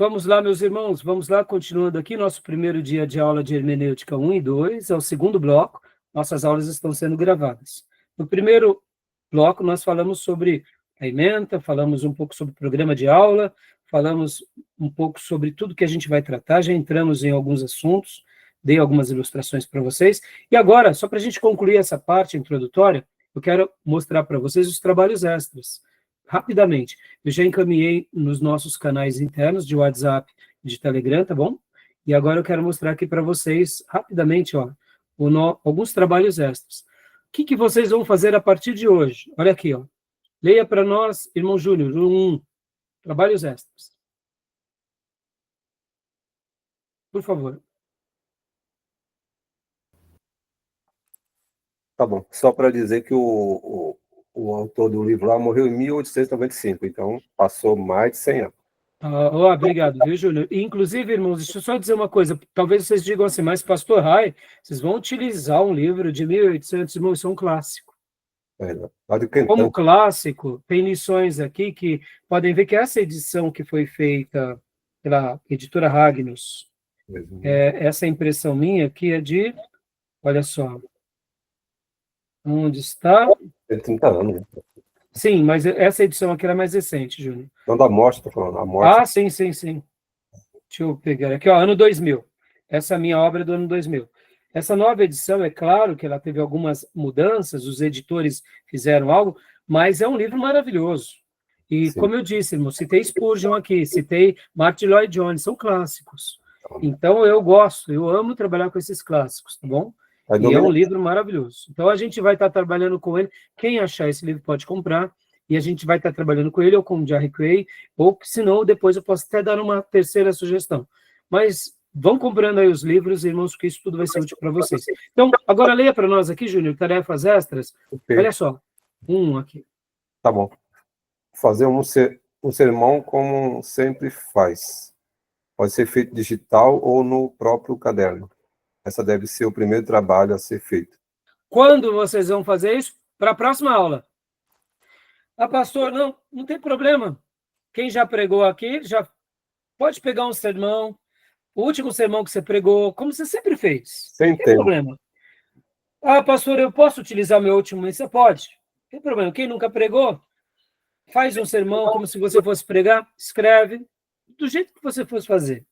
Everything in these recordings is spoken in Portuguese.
Vamos lá, meus irmãos, vamos lá, continuando aqui, nosso primeiro dia de aula de hermenêutica 1 e 2, é o segundo bloco, nossas aulas estão sendo gravadas. No primeiro bloco, nós falamos sobre a ementa, falamos um pouco sobre o programa de aula, falamos um pouco sobre tudo que a gente vai tratar, já entramos em alguns assuntos, dei algumas ilustrações para vocês, e agora, só para a gente concluir essa parte introdutória, eu quero mostrar para vocês os trabalhos extras. Rapidamente, eu já encaminhei nos nossos canais internos de WhatsApp e de Telegram, tá bom? E agora eu quero mostrar aqui para vocês, rapidamente, ó, alguns trabalhos extras. O que vocês vão fazer a partir de hoje? Olha aqui, ó. Leia para nós, irmão Júnior, 1, trabalhos extras. Por favor. Tá bom. Só para dizer que o autor do livro lá morreu em 1895, então passou mais de 100 anos. Obrigado, viu, Júnior? E, inclusive, irmãos, deixa eu só dizer uma coisa. Talvez vocês digam assim, mas, pastor Rai, vocês vão utilizar um livro de 1800, irmãos, isso é um clássico. Como clássico, tem lições aqui que podem ver que essa edição que foi feita pela editora Ragnus, essa impressão minha aqui é de, olha só, onde está? 30 anos. Sim, mas essa edição aqui era mais recente, Júnior. Então, da morte, estou falando, a morte. Sim. Deixa eu pegar aqui, ó, ano 2000. Essa minha obra é do ano 2000. Essa nova edição, é claro que ela teve algumas mudanças, os editores fizeram algo, mas é um livro maravilhoso. E, sim, como eu disse, irmão, citei Spurgeon aqui, citei Martin Lloyd Jones, são clássicos. Então, eu amo trabalhar com esses clássicos, tá bom? E é um livro maravilhoso. Então, a gente vai estar trabalhando com ele. Quem achar esse livro pode comprar. E a gente vai estar trabalhando com ele, ou com o Jerry Cray, ou, se não, depois eu posso até dar uma terceira sugestão. Mas vão comprando aí os livros, irmãos, porque isso tudo vai ser útil para vocês. Então, agora leia para nós aqui, Júnior, tarefas extras. Okay. Olha só, aqui. Tá bom. Fazer um sermão como sempre faz. Pode ser feito digital ou no próprio caderno. Essa deve ser o primeiro trabalho a ser feito. Quando vocês vão fazer isso? Para a próxima aula. Pastor, não tem problema. Quem já pregou aqui, já pode pegar um sermão, o último sermão que você pregou, como você sempre fez. Sem não tem problema. Pastor, eu posso utilizar meu último? Você pode. Não tem problema. Quem nunca pregou, faz um sermão como se você fosse pregar, escreve, do jeito que você fosse fazer.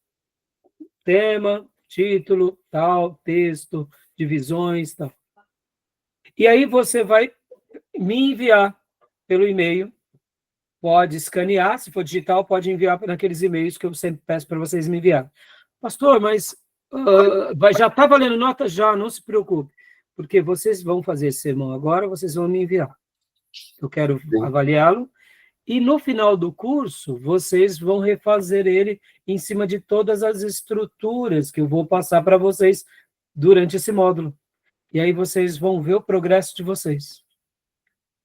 Tema, título, tal, texto, divisões, tal. E aí você vai me enviar pelo e-mail, pode escanear, se for digital, pode enviar naqueles e-mails que eu sempre peço para vocês me enviarem. Pastor, mas já está valendo nota? Já, não se preocupe, porque vocês vão fazer esse sermão agora, vocês vão me enviar. Eu quero avaliá-lo, e no final do curso, vocês vão refazer ele em cima de todas as estruturas que eu vou passar para vocês durante esse módulo. E aí vocês vão ver o progresso de vocês.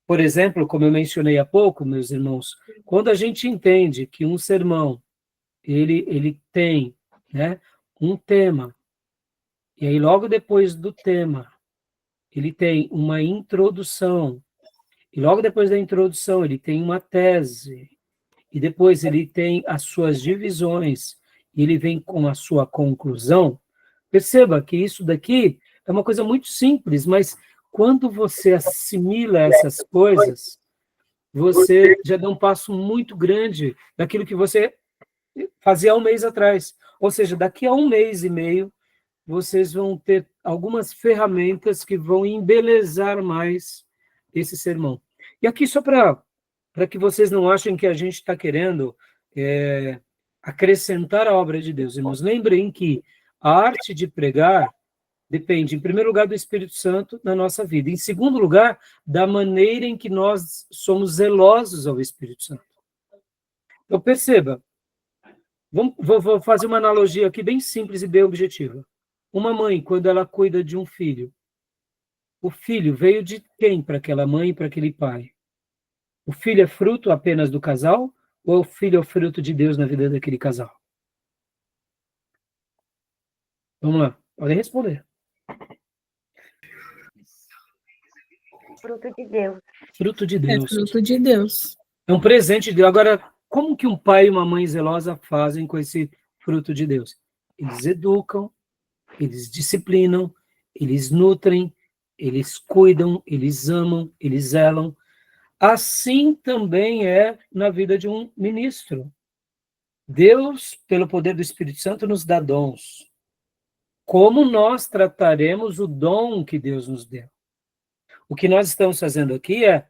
Por exemplo, como eu mencionei há pouco, meus irmãos, quando a gente entende que um sermão, ele tem, né, um tema, e aí logo depois do tema, ele tem uma introdução, e logo depois da introdução ele tem uma tese, e depois ele tem as suas divisões, e ele vem com a sua conclusão, perceba que isso daqui é uma coisa muito simples, mas quando você assimila essas coisas, você já dá um passo muito grande daquilo que você fazia há um mês atrás. Ou seja, daqui a 1 mês e meio, vocês vão ter algumas ferramentas que vão embelezar mais esse sermão. E aqui, só para que vocês não achem que a gente está querendo acrescentar a obra de Deus, irmãos, lembrem que a arte de pregar depende, em primeiro lugar, do Espírito Santo na nossa vida. Em segundo lugar, da maneira em que nós somos zelosos ao Espírito Santo. Então, perceba, vou fazer uma analogia aqui bem simples e bem objetiva. Uma mãe, quando ela cuida de um filho, o filho veio de quem para aquela mãe e para aquele pai? O filho é fruto apenas do casal ou o filho é o fruto de Deus na vida daquele casal? Vamos lá, podem responder. Fruto de Deus. Fruto de Deus. É fruto de Deus. É um presente de Deus. Agora, como que um pai e uma mãe zelosa fazem com esse fruto de Deus? Eles educam, eles disciplinam, eles nutrem, eles cuidam, eles amam, eles zelam. Assim também é na vida de um ministro. Deus, pelo poder do Espírito Santo, nos dá dons. Como nós trataremos o dom que Deus nos deu? O que nós estamos fazendo aqui é,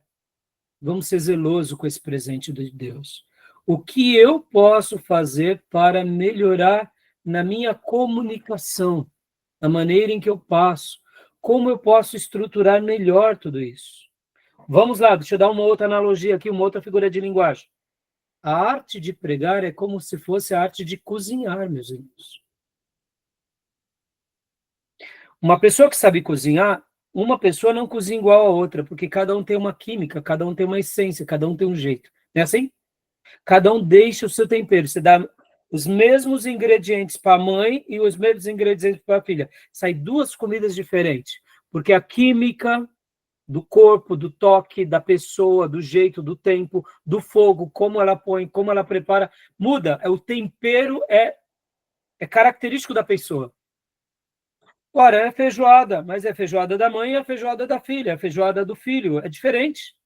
vamos ser zelosos com esse presente de Deus. O que eu posso fazer para melhorar na minha comunicação, na maneira em que eu passo? Como eu posso estruturar melhor tudo isso? Vamos lá, deixa eu dar uma outra analogia aqui, uma outra figura de linguagem. A arte de pregar é como se fosse a arte de cozinhar, meus irmãos. Uma pessoa que sabe cozinhar, uma pessoa não cozinha igual a outra, porque cada um tem uma química, cada um tem uma essência, cada um tem um jeito. Não é assim? Cada um deixa o seu tempero. Você dá os mesmos ingredientes para a mãe e os mesmos ingredientes para a filha. Sai duas comidas diferentes, porque a química do corpo, do toque, da pessoa, do jeito, do tempo, do fogo, como ela põe, como ela prepara, muda. O tempero é característico da pessoa. Ora, é feijoada, mas é feijoada da mãe e é feijoada da filha, é feijoada do filho, é diferente.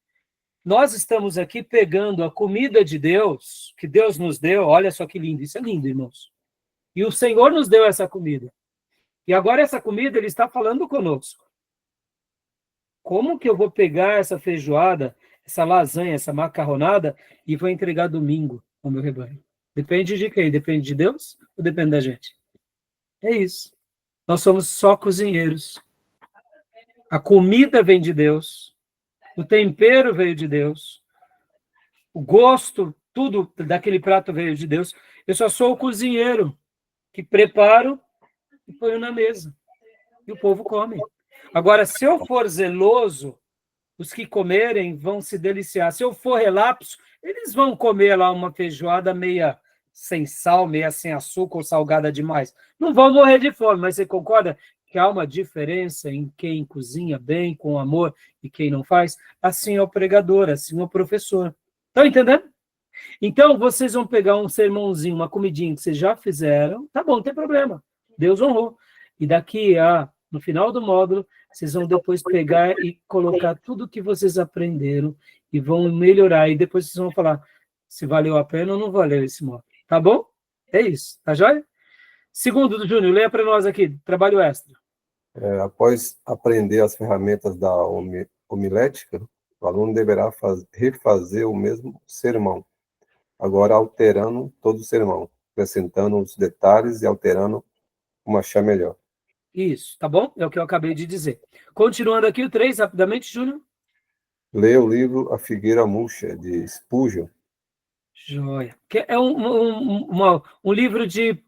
Nós estamos aqui pegando a comida de Deus, que Deus nos deu, olha só que lindo, isso é lindo, irmãos. E o Senhor nos deu essa comida. E agora essa comida, Ele está falando conosco. Como que eu vou pegar essa feijoada, essa lasanha, essa macarronada e vou entregar domingo ao meu rebanho? Depende de quem? Depende de Deus ou depende da gente? É isso. Nós somos só cozinheiros. A comida vem de Deus, o tempero veio de Deus, o gosto, tudo daquele prato veio de Deus. Eu só sou o cozinheiro que preparo e ponho na mesa. E o povo come. Agora, se eu for zeloso, os que comerem vão se deliciar. Se eu for relapso, eles vão comer lá uma feijoada meia sem sal, meia sem açúcar ou salgada demais. Não vão morrer de fome, mas você concorda que há uma diferença em quem cozinha bem, com amor, e quem não faz? Assim é o pregador, assim é o professor. Estão entendendo? Então, vocês vão pegar um sermãozinho, uma comidinha que vocês já fizeram, tá bom, não tem problema. Deus honrou. E daqui no final do módulo, vocês vão depois pegar e colocar tudo que vocês aprenderam e vão melhorar. E depois vocês vão falar se valeu a pena ou não valeu esse módulo. Tá bom? É isso. Tá joia? Segundo, Júnior, leia para nós aqui, trabalho extra. Após aprender as ferramentas da homilética, o aluno deverá refazer o mesmo sermão, agora alterando todo o sermão, acrescentando os detalhes e alterando como achar melhor. Isso, tá bom? É o que eu acabei de dizer. Continuando aqui o 3, rapidamente, Júnior. Leia o livro A Figueira Murcha, de Spurgeon. Joia. Que é um livro de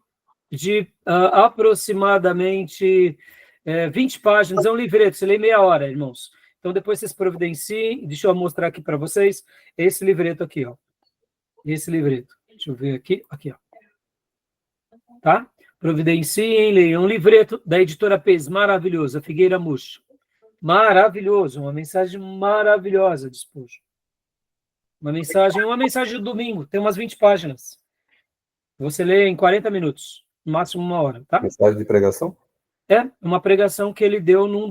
aproximadamente 20 páginas, é um livreto, você lê meia hora, irmãos. Então, depois vocês providenciem, deixa eu mostrar aqui para vocês, esse livreto aqui, ó. Esse livreto. Deixa eu ver aqui, ó. Tá? Providenciem, leiam um livreto da editora Pes, maravilhoso, A Figueira Murcha. Maravilhoso, uma mensagem maravilhosa de Spurgeon. Uma mensagem do domingo, tem umas 20 páginas. Você lê em 40 minutos, no máximo uma hora, tá? Mensagem de pregação? É, uma pregação que ele deu num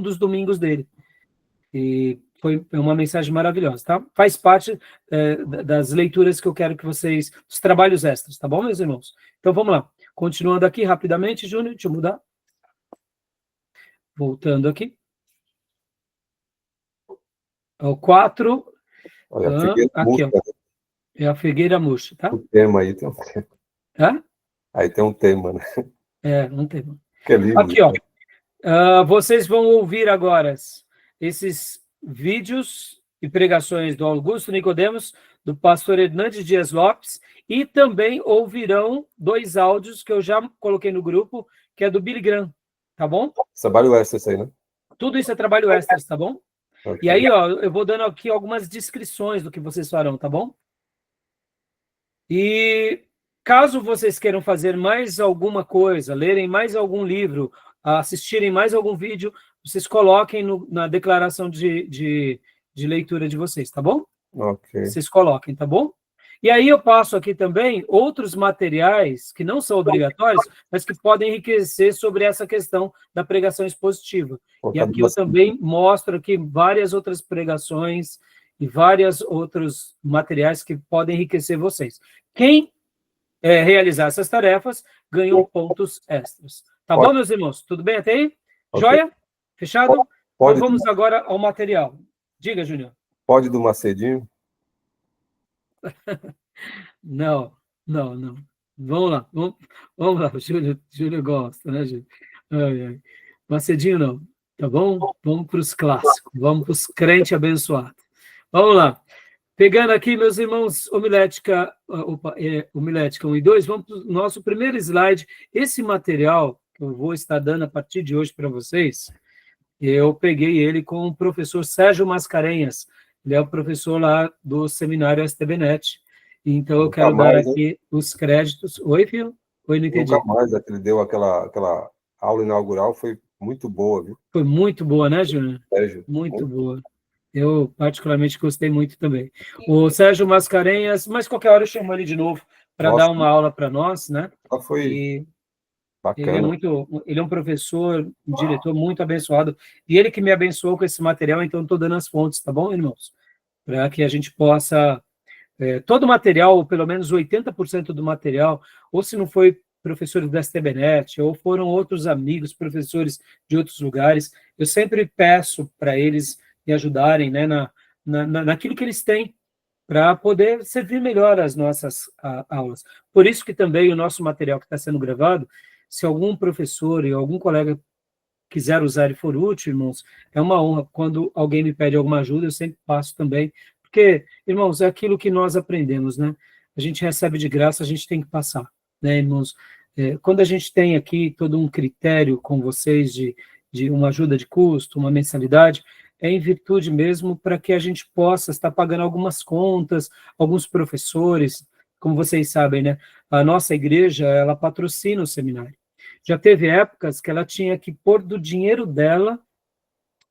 dos domingos dele. E foi uma mensagem maravilhosa, tá? Faz parte das leituras que eu quero que vocês... Os trabalhos extras, tá bom, meus irmãos? Então, vamos lá. Continuando aqui rapidamente, Júnior, deixa eu mudar. Voltando aqui. O 4... Olha, a Figueira aqui, Murcha. ó. É a Figueira Murcha, tá? O tema aí tem um tema. Hã? Aí tem um tema, né? Não tem. Que é livro. Aqui, ó. Vocês vão ouvir agora esses vídeos e pregações do Augusto Nicodemos, do pastor Hernandes Dias Lopes, e também ouvirão 2 áudios que eu já coloquei no grupo, que é do Billy Graham, tá bom? Trabalho extra isso aí, né? Tudo isso é trabalho extras, tá bom? Okay. E aí, ó, eu vou dando aqui algumas descrições do que vocês farão, tá bom? E caso vocês queiram fazer mais alguma coisa, lerem mais algum livro, assistirem mais algum vídeo, vocês coloquem na declaração de leitura de vocês, tá bom? Ok. Vocês coloquem, tá bom? E aí eu passo aqui também outros materiais que não são obrigatórios, mas que podem enriquecer sobre essa questão da pregação expositiva. E aqui eu também mostro aqui várias outras pregações e vários outros materiais que podem enriquecer vocês. Quem realizar essas tarefas ganham pontos extras. Tá bom, meus irmãos? Tudo bem até aí? Ok. Joia? Fechado? Pode, então vamos agora ao material. Diga, Júnior. Pode do Macedinho? Não. Vamos lá, vamos lá. Júnior gosta, né, Júnior? Ai, ai. Macedinho não, tá bom? Vamos para os clássicos, vamos para os crentes abençoados. Vamos lá. Pegando aqui, meus irmãos, homilética 1 e 2, vamos para o nosso primeiro slide. Esse material que eu vou estar dando a partir de hoje para vocês, eu peguei ele com o professor Sérgio Mascarenhas. Ele é o professor lá do seminário STBnet. Então, eu quero dar aqui os créditos. Oi, filho? Oi, não entendi. Nunca mais, ele deu aquela aula inaugural, foi muito boa, viu? Foi muito boa, né, Júnior? Muito boa. Eu, particularmente, gostei muito também. O Sérgio Mascarenhas, mas qualquer hora eu chamo ele de novo para dar uma aula para nós, né? Foi bacana. Ele é um professor, um diretor muito abençoado, e ele que me abençoou com esse material, então estou dando as fontes, tá bom, irmãos? Para que a gente possa... todo o material, ou pelo menos 80% do material, ou se não foi professores da STBnet, ou foram outros amigos, professores de outros lugares, eu sempre peço para eles me ajudarem, né, naquilo que eles têm, para poder servir melhor as nossas aulas. Por isso que também o nosso material que está sendo gravado, se algum professor e algum colega quiser usar e for útil, irmãos, é uma honra. Quando alguém me pede alguma ajuda, eu sempre passo também, porque, irmãos, é aquilo que nós aprendemos, né? A gente recebe de graça, a gente tem que passar, né, irmãos? Quando a gente tem aqui todo um critério com vocês de uma ajuda de custo, uma mensalidade, é em virtude mesmo para que a gente possa estar pagando algumas contas, alguns professores, como vocês sabem, né? A nossa igreja, ela patrocina o seminário. Já teve épocas que ela tinha que pôr do dinheiro dela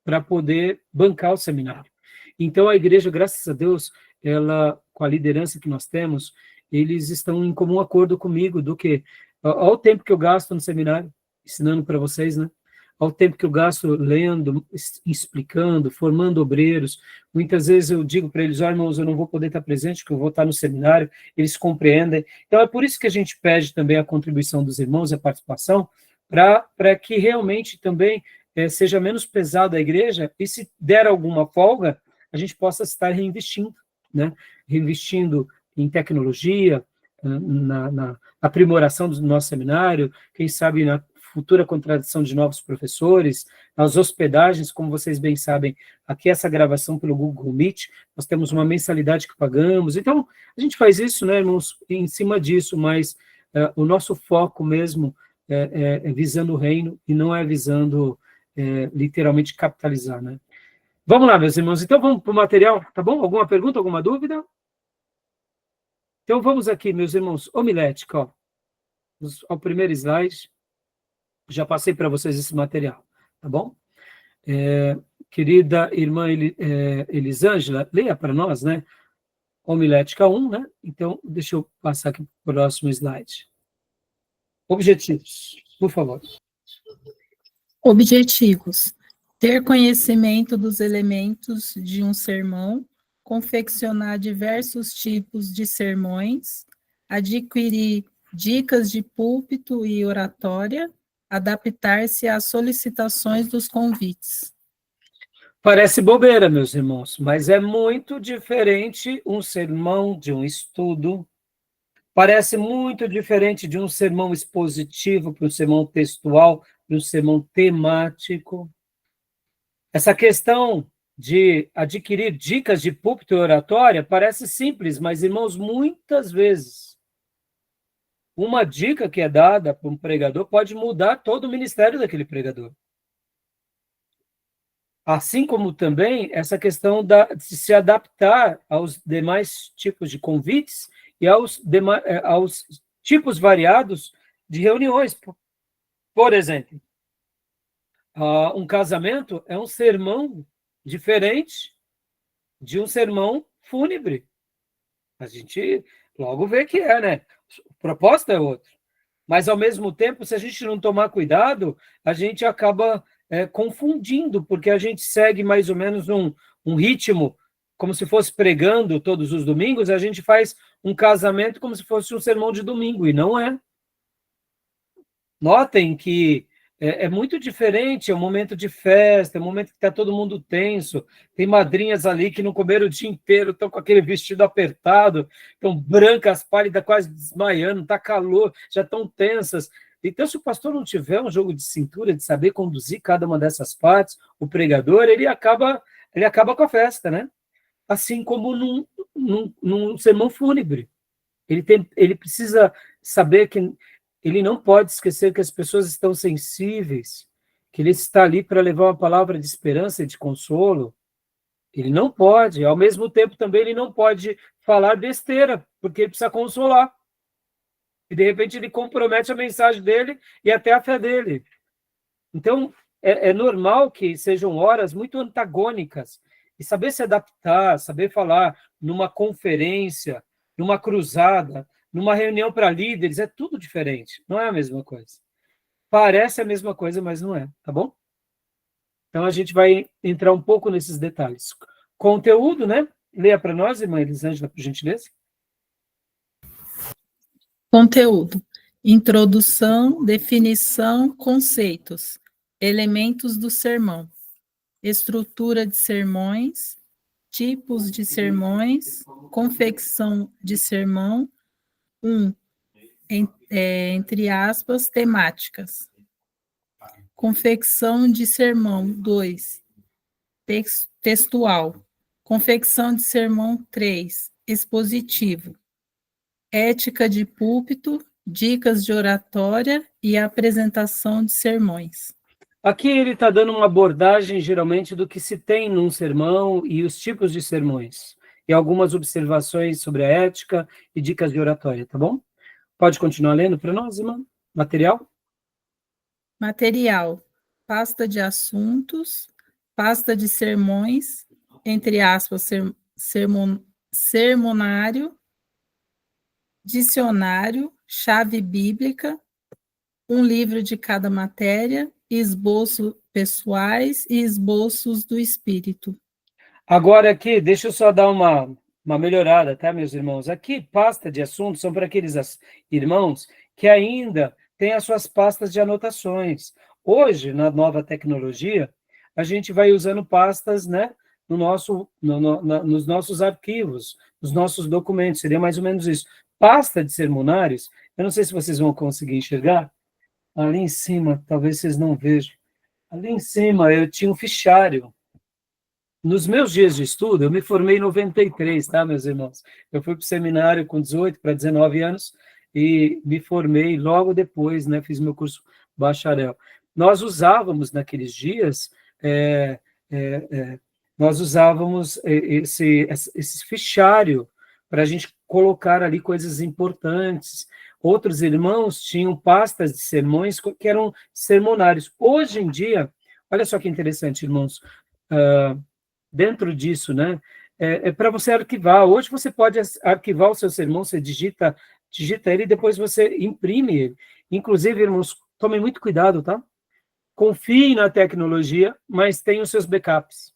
para poder bancar o seminário. Então, a igreja, graças a Deus, ela, com a liderança que nós temos, eles estão em comum acordo comigo do que, ao tempo que eu gasto no seminário, ensinando para vocês, né? Ao tempo que eu gasto lendo, explicando, formando obreiros. Muitas vezes eu digo para eles, irmãos, eu não vou poder estar presente, porque eu vou estar no seminário, eles compreendem. Então, é por isso que a gente pede também a contribuição dos irmãos, a participação, para que realmente também seja menos pesado a igreja, e se der alguma folga, a gente possa estar reinvestindo, né? Reinvestindo em tecnologia, na aprimoração do nosso seminário, quem sabe na futura contratação de novos professores, nas hospedagens, como vocês bem sabem, aqui essa gravação pelo Google Meet, nós temos uma mensalidade que pagamos, então a gente faz isso, né, irmãos, em cima disso, mas o nosso foco mesmo é visando o reino e não é visando literalmente capitalizar, né? Vamos lá, meus irmãos, então vamos para o material, tá bom? Alguma pergunta, alguma dúvida? Então vamos aqui, meus irmãos, homilética, ó, ao primeiro slide, já passei para vocês esse material, tá bom? Querida irmã Elisângela, leia para nós, né? Homilética 1, né? Então, deixa eu passar aqui para o próximo slide. Objetivos, por favor. Objetivos: ter conhecimento dos elementos de um sermão, confeccionar diversos tipos de sermões, adquirir dicas de púlpito e oratória, adaptar-se às solicitações dos convites. Parece bobeira, meus irmãos, mas é muito diferente um sermão de um estudo. Parece muito diferente de um sermão expositivo para um sermão textual, para um sermão temático. Essa questão de adquirir dicas de púlpito e oratória parece simples, mas, irmãos, muitas vezes, uma dica que é dada para um pregador pode mudar todo o ministério daquele pregador. Assim como também essa questão de se adaptar aos demais tipos de convites e aos tipos variados de reuniões. Por exemplo, um casamento é um sermão diferente de um sermão fúnebre. A gente Logo vê que é, né? A proposta é outra. Mas, ao mesmo tempo, se a gente não tomar cuidado, a gente acaba confundindo, porque a gente segue mais ou menos um ritmo, como se fosse pregando todos os domingos, a gente faz um casamento como se fosse um sermão de domingo, e não é. Notem que é muito diferente, é um momento de festa, é um momento que está todo mundo tenso, tem madrinhas ali que não comeram o dia inteiro, estão com aquele vestido apertado, estão brancas, pálidas, quase desmaiando, está calor, já estão tensas. Então, se o pastor não tiver um jogo de cintura, de saber conduzir cada uma dessas partes, o pregador, ele acaba com a festa, né? Assim como num sermão fúnebre. Ele precisa saber que ele não pode esquecer que as pessoas estão sensíveis, que ele está ali para levar uma palavra de esperança e de consolo. Ele não pode, ao mesmo tempo também ele não pode falar besteira, porque ele precisa consolar. E de repente ele compromete a mensagem dele e até a fé dele. Então, é normal que sejam horas muito antagônicas. E saber se adaptar, saber falar numa conferência, numa cruzada, numa reunião para líderes, é tudo diferente. Não é a mesma coisa. Parece a mesma coisa, mas não é, tá bom? Então, a gente vai entrar um pouco nesses detalhes. Conteúdo, né? Leia para nós, irmã Elisângela, por gentileza. Conteúdo: introdução, definição, conceitos, elementos do sermão, estrutura de sermões, tipos de sermões, confecção de sermão, entre aspas, temáticas. Confecção de sermão, 2, textual. Confecção de sermão, 3, expositivo. Ética de púlpito, dicas de oratória e apresentação de sermões. Aqui ele está dando uma abordagem, geralmente, do que se tem num sermão e os tipos de sermões. E algumas observações sobre a ética e dicas de oratória, tá bom? Pode continuar lendo para nós, irmã? Material? Material: pasta de assuntos, pasta de sermões, entre aspas, sermonário, dicionário, chave bíblica, um livro de cada matéria, esboços pessoais e esboços do espírito. Agora aqui, deixa eu só dar uma melhorada, tá, meus irmãos? Aqui, pasta de assuntos são para aqueles irmãos que ainda têm as suas pastas de anotações. Hoje, na nova tecnologia, a gente vai usando pastas, né, nos nossos arquivos, nos nossos documentos, seria mais ou menos isso. Pasta de sermonários, eu não sei se vocês vão conseguir enxergar, ali em cima, talvez vocês não vejam, ali em cima eu tinha um fichário. Nos meus dias de estudo, eu me formei em 93, tá, meus irmãos? Eu fui para o seminário com 18 para 19 anos e me formei logo depois, né? Fiz meu curso bacharel. Nós usávamos naqueles dias, esse fichário para a gente colocar ali coisas importantes. Outros irmãos tinham pastas de sermões que eram sermonários. Hoje em dia, olha só que interessante, irmãos, dentro disso, né? Para você arquivar. Hoje você pode arquivar o seu sermão, você digita ele e depois você imprime ele. Inclusive, irmãos, tomem muito cuidado, tá? Confie na tecnologia, mas tenha os seus backups.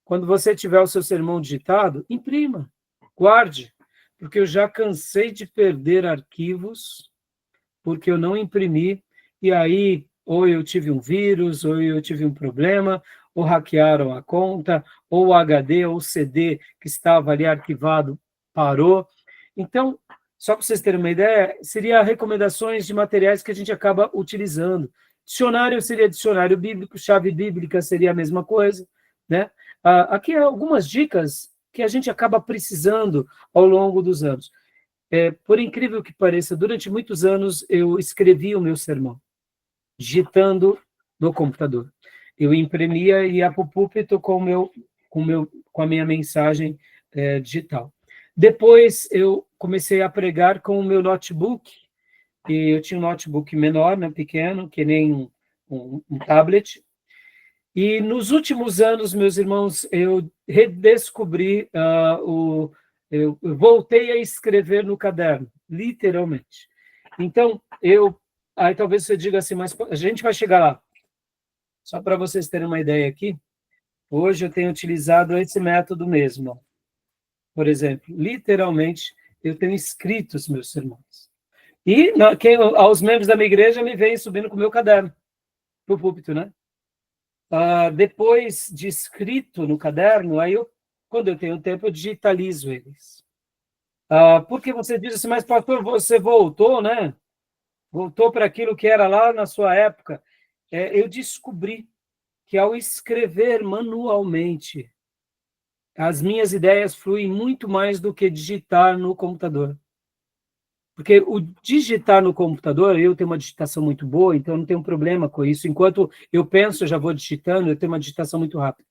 Quando você tiver o seu sermão digitado, imprima, guarde, porque eu já cansei de perder arquivos porque eu não imprimi, e aí ou eu tive um vírus, ou eu tive um problema, ou hackearam a conta, ou o HD ou o CD que estava ali arquivado parou. Então, só para vocês terem uma ideia, seria recomendações de materiais que a gente acaba utilizando. Dicionário seria dicionário bíblico, chave bíblica seria a mesma coisa, né? Aqui algumas dicas que a gente acaba precisando ao longo dos anos. Por incrível que pareça, durante muitos anos eu escrevi o meu sermão, digitando no computador. Eu imprimia e ia para o púlpito com a minha mensagem digital. Depois eu comecei a pregar com o meu notebook, e eu tinha um notebook menor, né, pequeno, que nem um tablet. E nos últimos anos, meus irmãos, eu redescobri eu voltei a escrever no caderno, literalmente. Então, aí talvez você diga assim, mas a gente vai chegar lá. Só para vocês terem uma ideia aqui, hoje eu tenho utilizado esse método mesmo. Ó. Por exemplo, literalmente, eu tenho escrito os meus sermões. E aos membros da minha igreja me vêm subindo com o meu caderno, para o púlpito, né? Depois de escrito no caderno, aí quando eu tenho tempo, eu digitalizo eles. Porque você diz assim, mas pastor, você voltou, né? Voltou para aquilo que era lá na sua época. Eu descobri que ao escrever manualmente, as minhas ideias fluem muito mais do que digitar no computador. Porque o digitar no computador, eu tenho uma digitação muito boa, então eu não tenho problema com isso. Enquanto eu penso, eu já vou digitando, eu tenho uma digitação muito rápida.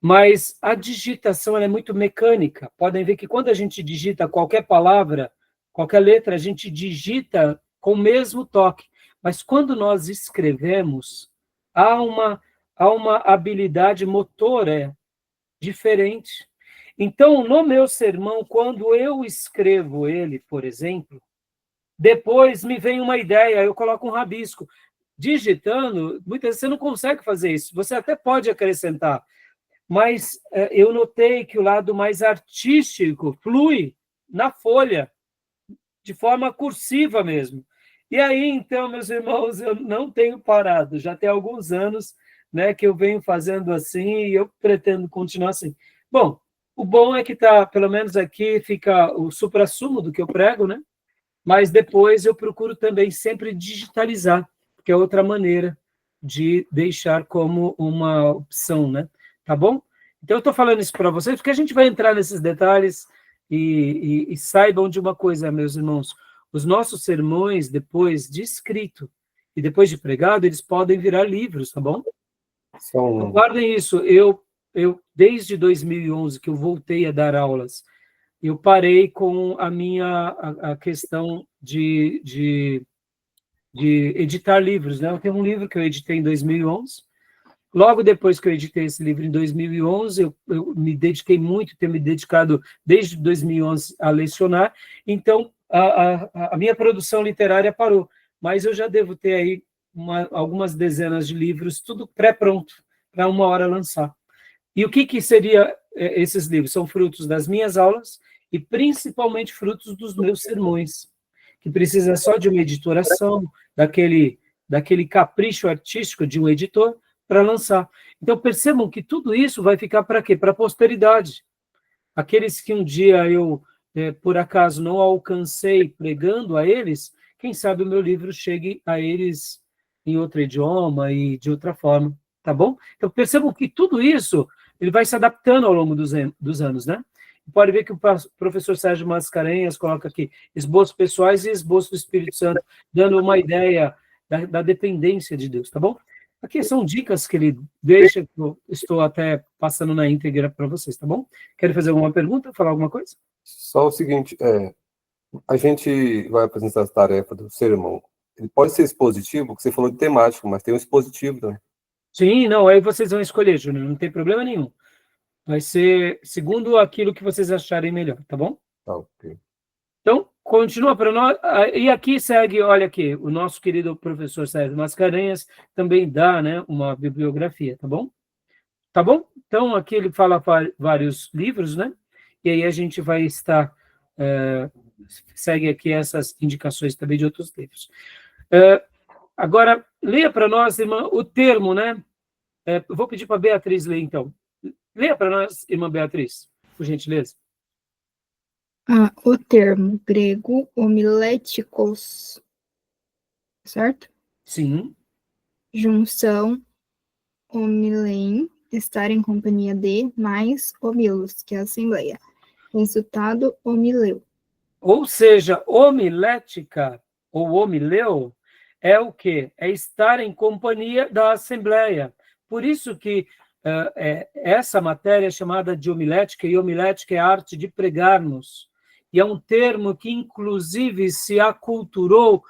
Mas a digitação ela é muito mecânica. Podem ver que quando a gente digita qualquer palavra, qualquer letra, a gente digita com o mesmo toque. Mas quando nós escrevemos, há uma habilidade motora diferente. Então, no meu sermão, quando eu escrevo ele, por exemplo, depois me vem uma ideia, eu coloco um rabisco. Digitando, muitas vezes você não consegue fazer isso. Você até pode acrescentar, mas eu notei que o lado mais artístico flui na folha, de forma cursiva mesmo. E aí, então, meus irmãos, eu não tenho parado. Já tem alguns anos, né, que eu venho fazendo assim e eu pretendo continuar assim. Bom, o bom é que pelo menos aqui fica o suprassumo do que eu prego, né? Mas depois eu procuro também sempre digitalizar, que é outra maneira de deixar como uma opção, né? Tá bom? Então, eu estou falando isso para vocês, porque a gente vai entrar nesses detalhes e saibam de uma coisa, meus irmãos, os nossos sermões, depois de escrito e depois de pregado, eles podem virar livros, tá bom? Então, guardem isso. Eu, desde 2011, que eu voltei a dar aulas, eu parei com a questão de editar livros, né? Eu tenho um livro que eu editei em 2011. Logo depois que eu editei esse livro, em 2011, eu me dediquei muito, tenho me dedicado desde 2011 a lecionar, então a minha produção literária parou, mas eu já devo ter aí algumas dezenas de livros, tudo pré-pronto, para uma hora lançar. E o que seria esses livros? São frutos das minhas aulas e principalmente frutos dos meus sermões, que precisa só de uma editoração, daquele capricho artístico de um editor, para lançar. Então, percebam que tudo isso vai ficar para quê? Para a posteridade. Aqueles que um dia eu, por acaso, não alcancei pregando a eles, quem sabe o meu livro chegue a eles em outro idioma e de outra forma, tá bom? Então, percebam que tudo isso ele vai se adaptando ao longo dos anos, né? Pode ver que o professor Sérgio Mascarenhas coloca aqui esboços pessoais e esboço do Espírito Santo, dando uma ideia da dependência de Deus, tá bom? Aqui são dicas que ele deixa, que eu estou até passando na íntegra para vocês, tá bom? Querem fazer alguma pergunta, falar alguma coisa? Só o seguinte, a gente vai apresentar as tarefas do sermão. Ele pode ser expositivo, porque você falou de temático, mas tem um expositivo também. Sim, não, aí vocês vão escolher, Júnior, não tem problema nenhum. Vai ser segundo aquilo que vocês acharem melhor, tá bom? Tá, ok. Então, continua para nós. E aqui segue, olha aqui, o nosso querido professor Sérgio Mascarenhas também dá, né, uma bibliografia, tá bom? Tá bom? Então, aqui ele fala vários livros, né? E aí a gente vai estar... segue aqui essas indicações também de outros livros. Agora, leia para nós, irmã, o termo, né? Eu vou pedir para a Beatriz ler, então. Leia para nós, irmã Beatriz, por gentileza. O termo grego homiléticos, certo? Sim. Junção homilém, estar em companhia de, mais homilos, que é a assembleia. Resultado, homileu. Ou seja, homilética ou homileu é o quê? É estar em companhia da assembleia. Por isso que essa matéria é chamada de homilética, e homilética é a arte de pregarmos. E é um termo que, inclusive, se aculturou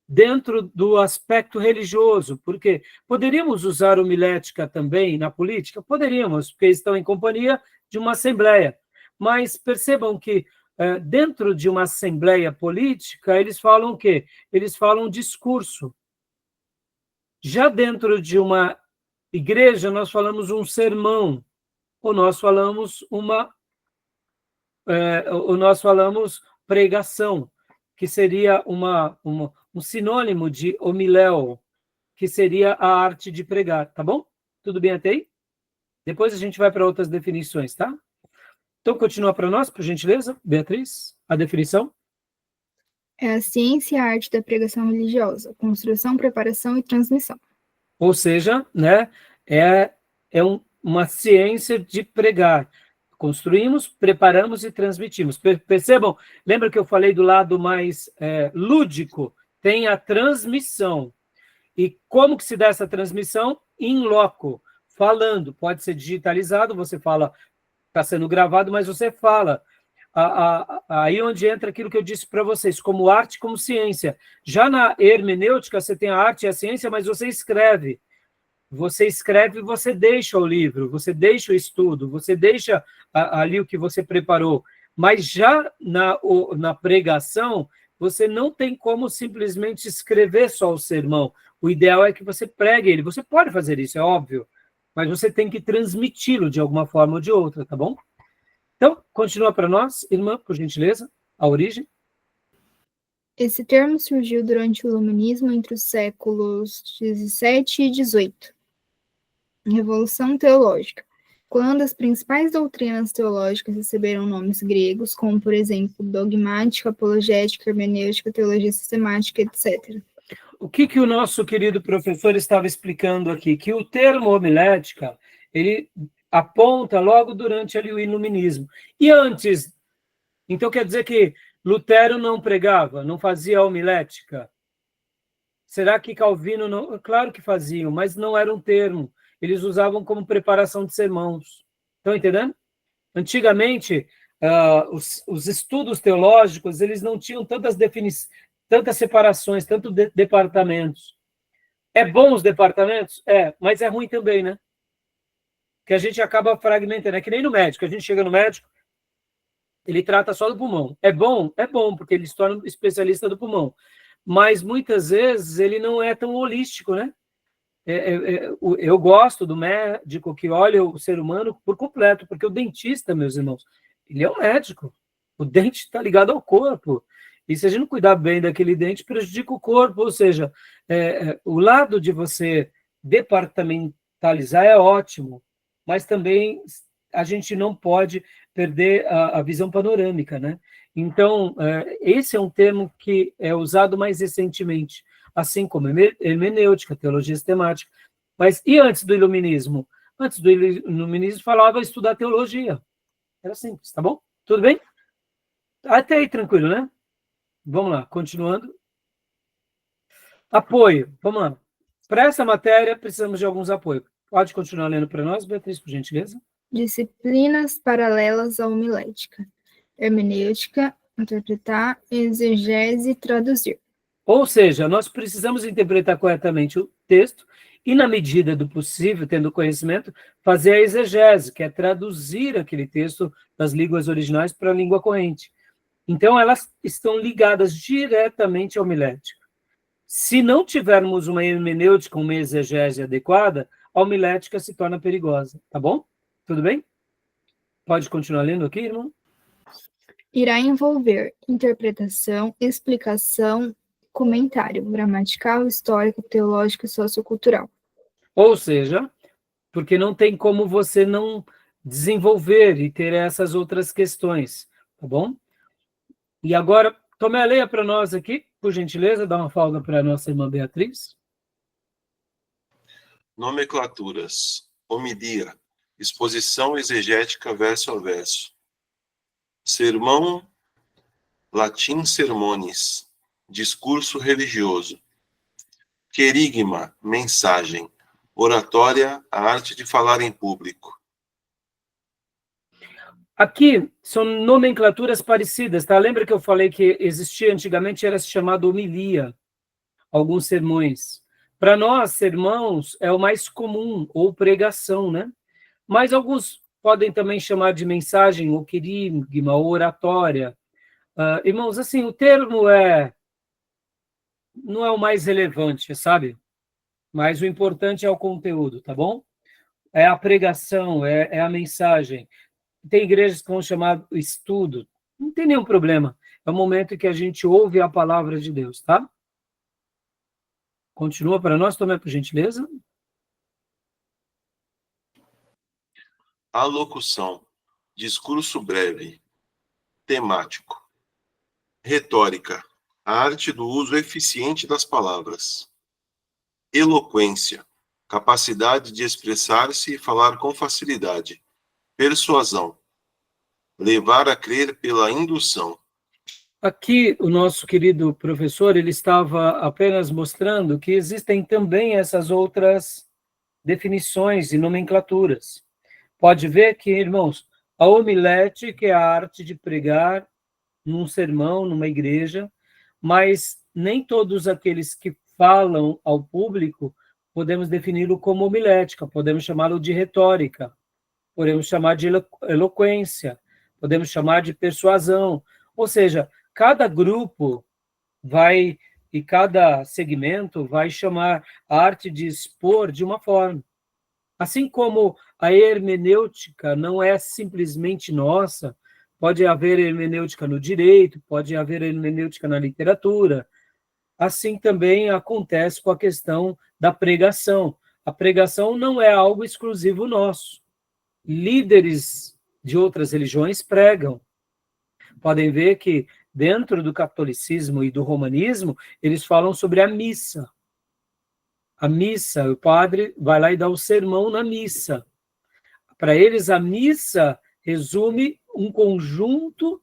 dentro do aspecto religioso, porque poderíamos usar homilética também na política? Poderíamos, porque estão em companhia de uma assembleia. Mas percebam que dentro de uma assembleia política, eles falam o quê? Eles falam discurso. Já dentro de uma igreja, nós falamos um sermão, ou nós falamos pregação, que seria um sinônimo de homiléo, que seria a arte de pregar, tá bom? Tudo bem até aí? Depois a gente vai para outras definições, tá? Então, continua para nós, por gentileza, Beatriz, a definição. É a ciência e a arte da pregação religiosa, construção, preparação e transmissão. Ou seja, né, uma ciência de pregar. Construímos, preparamos e transmitimos. Percebam? Lembra que eu falei do lado mais lúdico? Tem a transmissão. E como que se dá essa transmissão? In loco, falando. Pode ser digitalizado, você fala, está sendo gravado, mas você fala. Aí onde entra aquilo que eu disse para vocês, como arte, como ciência. Já na hermenêutica, você tem a arte e a ciência, mas você escreve. Você escreve, você deixa o livro, você deixa o estudo, você deixa ali o que você preparou. Mas já na pregação, você não tem como simplesmente escrever só o sermão. O ideal é que você pregue ele. Você pode fazer isso, é óbvio, mas você tem que transmiti-lo de alguma forma ou de outra, tá bom? Então, continua para nós, irmã, por gentileza, a origem. Esse termo surgiu durante o iluminismo entre os séculos 17 e 18. Revolução teológica, quando as principais doutrinas teológicas receberam nomes gregos, como, por exemplo, dogmática, apologética, hermenêutica, teologia sistemática, etc. O que o nosso querido professor estava explicando aqui? Que o termo homilética, ele aponta logo durante ali o iluminismo. E antes, então quer dizer que Lutero não pregava, não fazia homilética? Será que Calvino não? Claro que faziam, mas não era um termo. Eles usavam como preparação de sermãos. Estão entendendo? Antigamente, os estudos teológicos, eles não tinham tantas separações, tantos departamentos. É bom os departamentos? É, mas é ruim também, né? Que a gente acaba fragmentando. É que nem no médico. A gente chega no médico, ele trata só do pulmão. É bom? É bom, porque ele se torna especialista do pulmão. Mas, muitas vezes, ele não é tão holístico, né? Eu gosto do médico que olha o ser humano por completo, porque o dentista, meus irmãos, ele é um médico. O dente está ligado ao corpo. E se a gente não cuidar bem daquele dente, prejudica o corpo. Ou seja, o lado de você departamentalizar é ótimo, mas também a gente não pode perder a visão panorâmica, né? Então, esse é um termo que é usado mais recentemente, assim como hermenêutica, teologia sistemática. Mas e antes do iluminismo? Antes do iluminismo falava estudar teologia. Era simples, tá bom? Tudo bem? Até aí tranquilo, né? Vamos lá, continuando. Apoio, vamos lá. Para essa matéria, precisamos de alguns apoios. Pode continuar lendo para nós, Beatriz, por gentileza? Disciplinas paralelas à homilética. Hermenêutica, interpretar, exegese, traduzir. Ou seja, nós precisamos interpretar corretamente o texto e, na medida do possível, tendo conhecimento, fazer a exegese, que é traduzir aquele texto das línguas originais para a língua corrente. Então, elas estão ligadas diretamente à homilética. Se não tivermos uma hermenêutica, uma exegese adequada, a homilética se torna perigosa, tá bom? Tudo bem? Pode continuar lendo aqui, irmão? Irá envolver interpretação, explicação, comentário gramatical, histórico, teológico e sociocultural. Ou seja, porque não tem como você não desenvolver e ter essas outras questões, tá bom? E agora, tome a leia para nós aqui, por gentileza, dá uma folga para a nossa irmã Beatriz. Nomenclaturas. Homilia. Exposição exegética verso a verso. Sermão, latim sermones. Discurso religioso. Querigma, mensagem. Oratória, a arte de falar em público. Aqui são nomenclaturas parecidas, tá? Lembra que eu falei que existia antigamente, era chamado homilia, alguns sermões. Para nós, sermãos é o mais comum, ou pregação, né? Mas alguns podem também chamar de mensagem, ou querigma, ou oratória. Irmãos, assim, o termo não é o mais relevante, sabe? Mas o importante é o conteúdo, tá bom? É a pregação, é a mensagem. Tem igrejas que vão chamar estudo, não tem nenhum problema. É o momento em que a gente ouve a palavra de Deus, tá? Continua para nós, Tomé, por gentileza. Alocução, discurso breve, temático. Retórica, a arte do uso eficiente das palavras. Eloquência, capacidade de expressar-se e falar com facilidade. Persuasão, levar a crer pela indução. Aqui, o nosso querido professor, ele estava apenas mostrando que existem também essas outras definições e nomenclaturas. Pode ver que, irmãos, a homilética é a arte de pregar num sermão, numa igreja, mas nem todos aqueles que falam ao público podemos defini-lo como homilética, podemos chamá-lo de retórica, podemos chamar de eloquência, podemos chamar de persuasão, ou seja, cada grupo vai, e cada segmento vai chamar a arte de expor de uma forma. Assim como a hermenêutica não é simplesmente nossa, pode haver hermenêutica no direito, pode haver hermenêutica na literatura, assim também acontece com a questão da pregação. A pregação não é algo exclusivo nosso. Líderes de outras religiões pregam. Podem ver que dentro do catolicismo e do romanismo, eles falam sobre a missa. A missa, o padre vai lá e dá o sermão na missa. Para eles, a missa resume um conjunto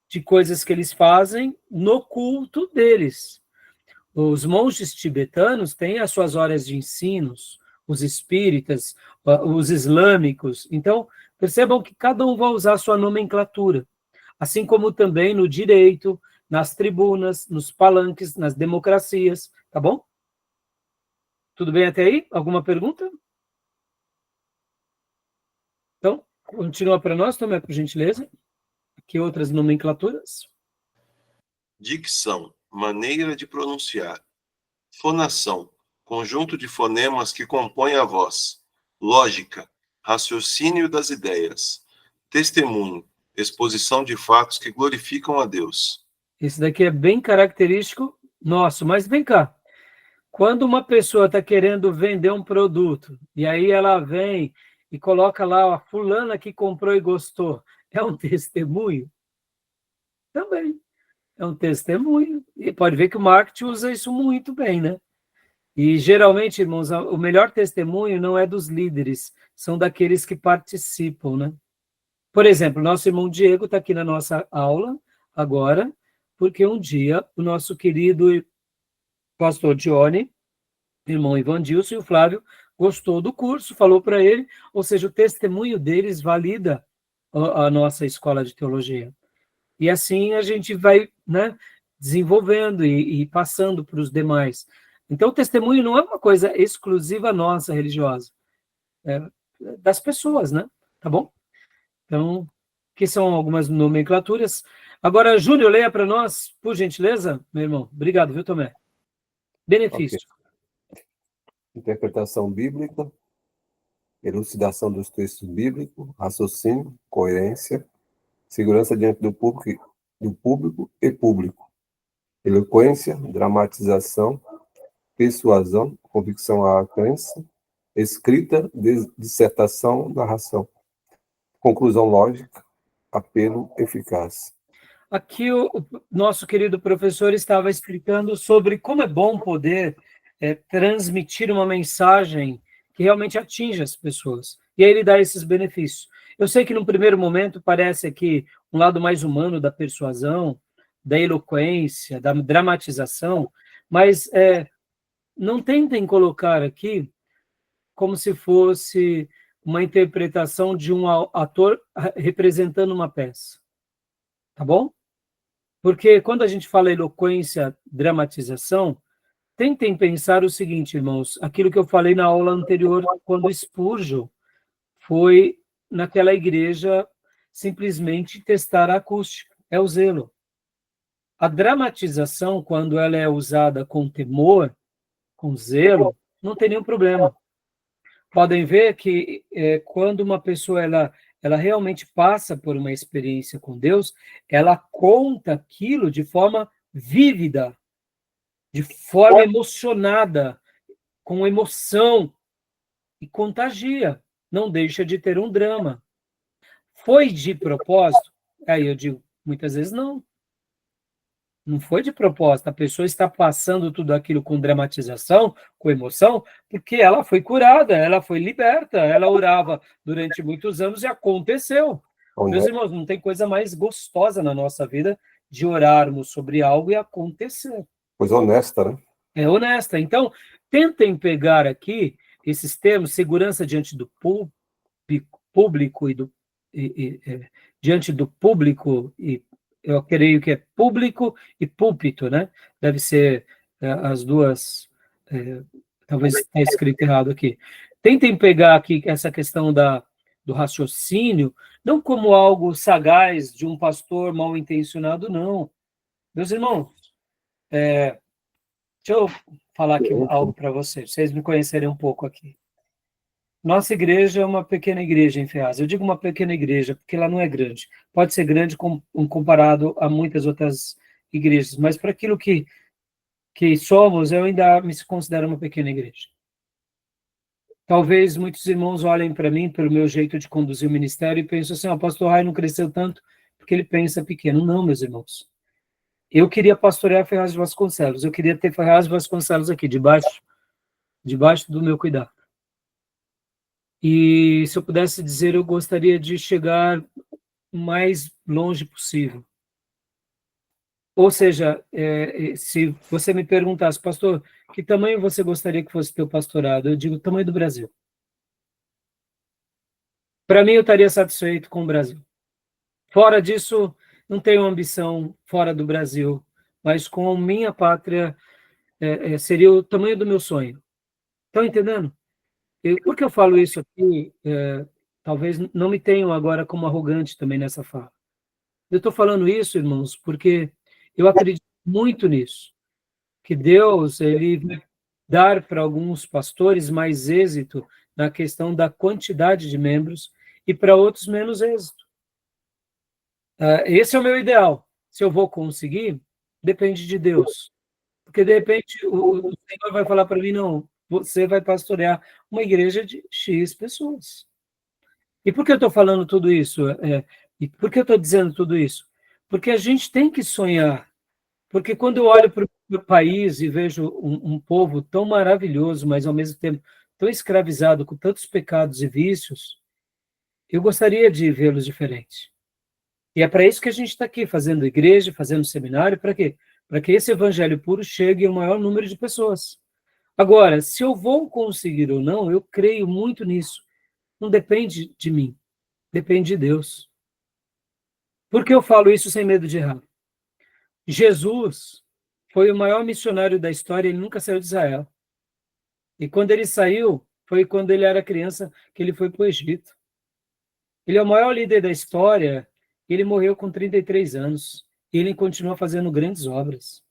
de coisas que eles fazem no culto deles. Os monges tibetanos têm as suas horas de ensinos, os espíritas, os islâmicos. Então, percebam que cada um vai usar a sua nomenclatura. Assim como também no direito, nas tribunas, nos palanques, nas democracias, tá bom? Tudo bem até aí? Alguma pergunta? Então, continua para nós, Tomé, por gentileza. Aqui outras nomenclaturas. Dicção, maneira de pronunciar. Fonação, conjunto de fonemas que compõem a voz. Lógica, raciocínio das ideias. Testemunho, exposição de fatos que glorificam a Deus. Esse daqui é bem característico nosso, mas vem cá. Quando uma pessoa está querendo vender um produto, e aí ela vem e coloca lá a fulana que comprou e gostou, é um testemunho? Também. É um testemunho. E pode ver que o marketing usa isso muito bem, né? E geralmente, irmãos, o melhor testemunho não é dos líderes, são daqueles que participam, né? Por exemplo, nosso irmão Diego está aqui na nossa aula agora, porque um dia o nosso querido pastor Dione, irmão Ivandilson e o Flávio gostou do curso, falou para ele, ou seja, o testemunho deles valida a nossa escola de teologia. E assim a gente vai, né, desenvolvendo e passando para os demais. Então, o testemunho não é uma coisa exclusiva nossa, religiosa, é das pessoas, né? Tá bom? Então, que são algumas nomenclaturas. Agora, Júnior, leia para nós, por gentileza, meu irmão. Obrigado, viu, Tomé? Benefício. Okay. Interpretação bíblica, elucidação dos textos bíblicos, raciocínio, coerência, segurança diante do público e público, eloquência, dramatização, persuasão, convicção à crença, escrita, dissertação, narração, conclusão lógica, apelo eficaz. Aqui o nosso querido professor estava explicando sobre como é bom poder transmitir uma mensagem que realmente atinja as pessoas. E aí ele dá esses benefícios. Eu sei que no primeiro momento parece aqui um lado mais humano da persuasão, da eloquência, da dramatização, mas não tentem colocar aqui como se fosse uma interpretação de um ator representando uma peça. Tá bom? Porque quando a gente fala eloquência, dramatização, tentem pensar o seguinte, irmãos, aquilo que eu falei na aula anterior, quando Spurgeon foi naquela igreja simplesmente testar a acústica. É o zelo. A dramatização, quando ela é usada com temor, com zelo, não tem nenhum problema. Podem ver que quando uma pessoa ela realmente passa por uma experiência com Deus, ela conta aquilo de forma vívida, de forma emocionada, com emoção, e contagia, não deixa de ter um drama. Foi de propósito? Aí eu digo, muitas vezes não. Não foi de propósito. A pessoa está passando tudo aquilo com dramatização, com emoção, porque ela foi curada, ela foi liberta, ela orava durante muitos anos e aconteceu. Meus irmãos, não tem coisa mais gostosa na nossa vida de orarmos sobre algo e acontecer. Coisa honesta, né? É honesta. Então, tentem pegar aqui esses termos, segurança diante do público diante do público, e eu creio que é público e púlpito, né? Deve ser as duas, talvez tenha escrito errado aqui. Tentem pegar aqui essa questão do raciocínio, não como algo sagaz de um pastor mal intencionado, não. Meus irmãos, deixa eu falar aqui algo para vocês me conhecerem um pouco aqui. Nossa igreja é uma pequena igreja em Ferraz. Eu digo uma pequena igreja porque ela não é grande. Pode ser grande comparado a muitas outras igrejas, mas para aquilo que somos, eu ainda me considero uma pequena igreja. Talvez muitos irmãos olhem para mim pelo meu jeito de conduzir o ministério e pensem assim, o pastor Rai não cresceu tanto porque ele pensa pequeno. Não, meus irmãos. Eu queria pastorear Ferraz de Vasconcelos. Eu queria ter Ferraz de Vasconcelos aqui, debaixo do meu cuidado. E se eu pudesse dizer, eu gostaria de chegar o mais longe possível. Ou seja, se você me perguntasse, pastor, que tamanho você gostaria que fosse teu pastorado? Eu digo, o tamanho do Brasil. Para mim, eu estaria satisfeito com o Brasil. Fora disso, não tenho ambição fora do Brasil, mas com minha pátria seria o tamanho do meu sonho. Estão entendendo? Por que eu falo isso aqui? Talvez não me tenham agora como arrogante também nessa fala. Eu estou falando isso, irmãos, porque eu acredito muito nisso, que Deus ele vai dar para alguns pastores mais êxito na questão da quantidade de membros e para outros menos êxito. Esse é o meu ideal. Se eu vou conseguir, depende de Deus. Porque, de repente, o Senhor vai falar para mim, não, você vai pastorear uma igreja de X pessoas. E por que eu estou falando tudo isso? E por que eu estou dizendo tudo isso? Porque a gente tem que sonhar. Porque quando eu olho para o país e vejo um povo tão maravilhoso, mas ao mesmo tempo tão escravizado, com tantos pecados e vícios, eu gostaria de vê-los diferentes. E é para isso que a gente está aqui, fazendo igreja, fazendo seminário, para quê? Para que esse evangelho puro chegue ao maior número de pessoas. Agora, se eu vou conseguir ou não, eu creio muito nisso. Não depende de mim, depende de Deus. Por que eu falo isso sem medo de errar? Jesus foi o maior missionário da história, ele nunca saiu de Israel. E quando ele saiu, foi quando ele era criança que ele foi para o Egito. Ele é o maior líder da história, ele morreu com 33 anos, e ele continua fazendo grandes obras.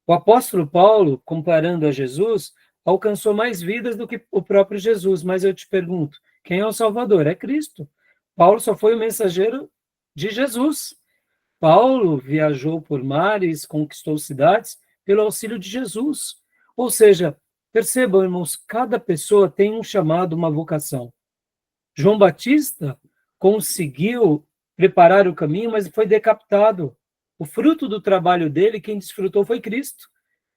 O apóstolo Paulo, comparando a Jesus, alcançou mais vidas do que o próprio Jesus, mas eu te pergunto, quem é o Salvador? É Cristo. Paulo só foi o mensageiro de Jesus. Paulo viajou por mares, conquistou cidades pelo auxílio de Jesus. Ou seja, percebam, irmãos, cada pessoa tem um chamado, uma vocação. João Batista conseguiu preparar o caminho, mas foi decapitado. O fruto do trabalho dele, quem desfrutou foi Cristo.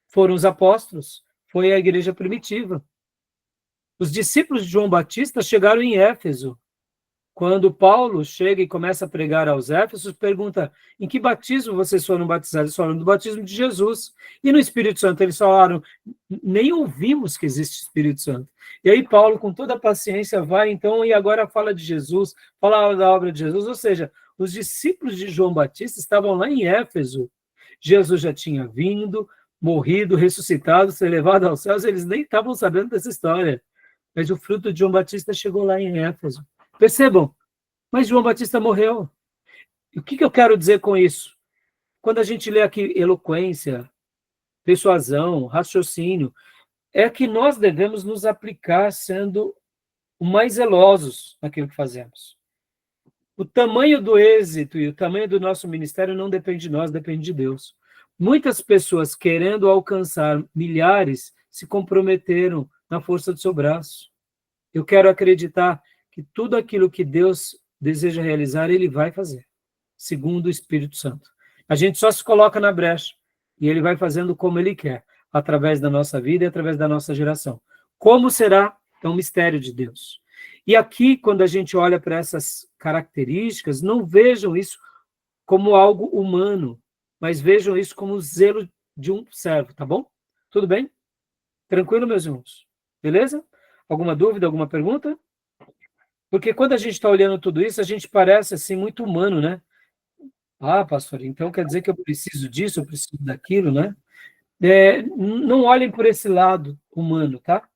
Foram os apóstolos, foi a igreja primitiva. Os discípulos de João Batista chegaram em Éfeso. Quando Paulo chega e começa a pregar aos Éfesos, pergunta, em que batismo vocês foram batizados? Eles falaram do batismo de Jesus. E no Espírito Santo eles falaram, nem ouvimos que existe Espírito Santo. E aí Paulo, com toda a paciência, vai então e agora fala de Jesus, fala da obra de Jesus, ou seja, os discípulos de João Batista estavam lá em Éfeso. Jesus já tinha vindo, morrido, ressuscitado, ser levado aos céus, eles nem estavam sabendo dessa história. Mas o fruto de João Batista chegou lá em Éfeso. Percebam, mas João Batista morreu. E o que eu quero dizer com isso? Quando a gente lê aqui eloquência, persuasão, raciocínio, é que nós devemos nos aplicar sendo o mais zelosos naquilo que fazemos. O tamanho do êxito e o tamanho do nosso ministério não depende de nós, depende de Deus. Muitas pessoas querendo alcançar milhares se comprometeram na força do seu braço. Eu quero acreditar que tudo aquilo que Deus deseja realizar, Ele vai fazer, segundo o Espírito Santo. A gente só se coloca na brecha e Ele vai fazendo como Ele quer, através da nossa vida e através da nossa geração. Como será? É um mistério de Deus. E aqui, quando a gente olha para essas características, não vejam isso como algo humano, mas vejam isso como o zelo de um servo, tá bom? Tudo bem? Tranquilo, meus irmãos? Beleza? Alguma dúvida, alguma pergunta? Porque quando a gente está olhando tudo isso, a gente parece assim muito humano, né? Ah, pastor, então quer dizer que eu preciso disso, eu preciso daquilo, né? Não olhem por esse lado humano, tá?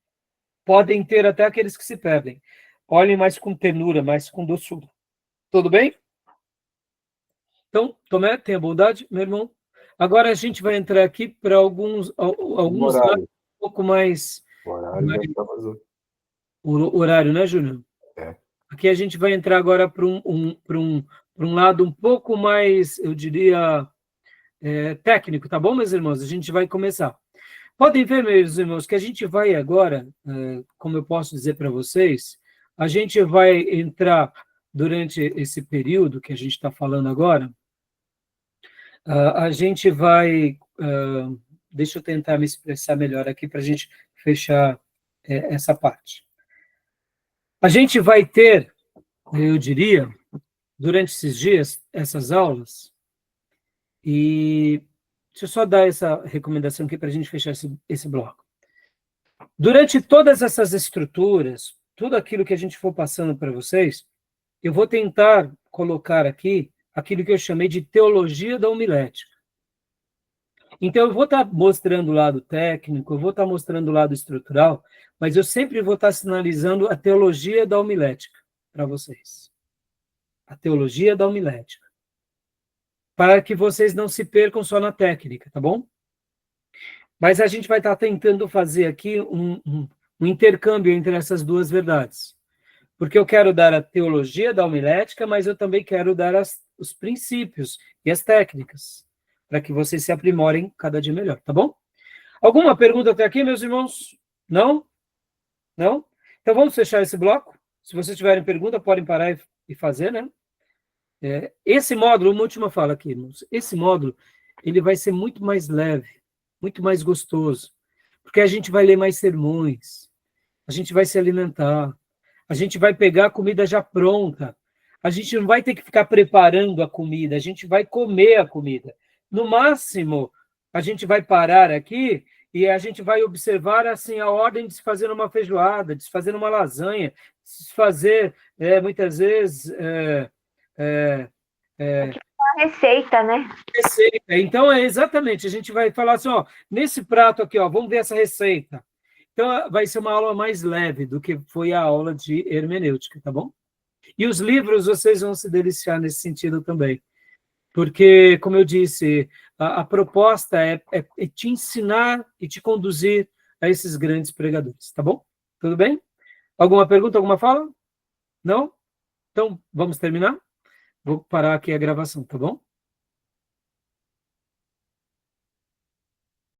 Podem ter até aqueles que se perdem. Olhem mais com ternura, mais com doçura. Tudo bem? Então, Tomé, tenha bondade, meu irmão. Agora a gente vai entrar aqui para alguns Horário. um pouco mais... O horário já está vazio. O horário, né, Júnior? É. Aqui a gente vai entrar agora para um lado um pouco mais, eu diria, técnico, tá bom, meus irmãos? A gente vai começar. Podem ver, meus irmãos, que a gente vai agora, como eu posso dizer para vocês, a gente vai entrar durante esse período que a gente está falando agora, a gente vai... deixa eu tentar me expressar melhor aqui para a gente fechar essa parte. A gente vai ter, eu diria, durante esses dias, essas aulas, e deixa eu só dar essa recomendação aqui para a gente fechar esse bloco. Durante todas essas estruturas, tudo aquilo que a gente for passando para vocês, eu vou tentar colocar aqui aquilo que eu chamei de teologia da homilética. Então, eu vou estar mostrando o lado técnico, eu vou estar mostrando o lado estrutural, mas eu sempre vou estar sinalizando a teologia da homilética para vocês. A teologia da homilética. Para que vocês não se percam só na técnica, tá bom? Mas a gente vai estar tentando fazer aqui um intercâmbio entre essas duas verdades. Porque eu quero dar a teologia da homilética, mas eu também quero dar os princípios e as técnicas, para que vocês se aprimorem cada dia melhor, tá bom? Alguma pergunta até aqui, meus irmãos? Não? Não? Então vamos fechar esse bloco. Se vocês tiverem pergunta, podem parar e fazer, né? Esse módulo, uma última fala aqui, irmãos. Esse módulo, ele vai ser muito mais leve, muito mais gostoso, porque a gente vai ler mais sermões, a gente vai se alimentar, a gente vai pegar a comida já pronta, a gente não vai ter que ficar preparando a comida, a gente vai comer a comida. No máximo, a gente vai parar aqui e a gente vai observar assim, a ordem de se fazer uma feijoada, de se fazer uma lasanha, de se fazer, muitas vezes... Uma receita, né? Receita. Então, exatamente, a gente vai falar assim, ó, nesse prato aqui, ó, vamos ver essa receita. Então, vai ser uma aula mais leve do que foi a aula de hermenêutica, tá bom? E os livros, vocês vão se deliciar nesse sentido também. Porque, como eu disse, a proposta é te ensinar e te conduzir a esses grandes pregadores, tá bom? Tudo bem? Alguma pergunta, alguma fala? Não? Então, vamos terminar? Vou parar aqui a gravação, tá bom?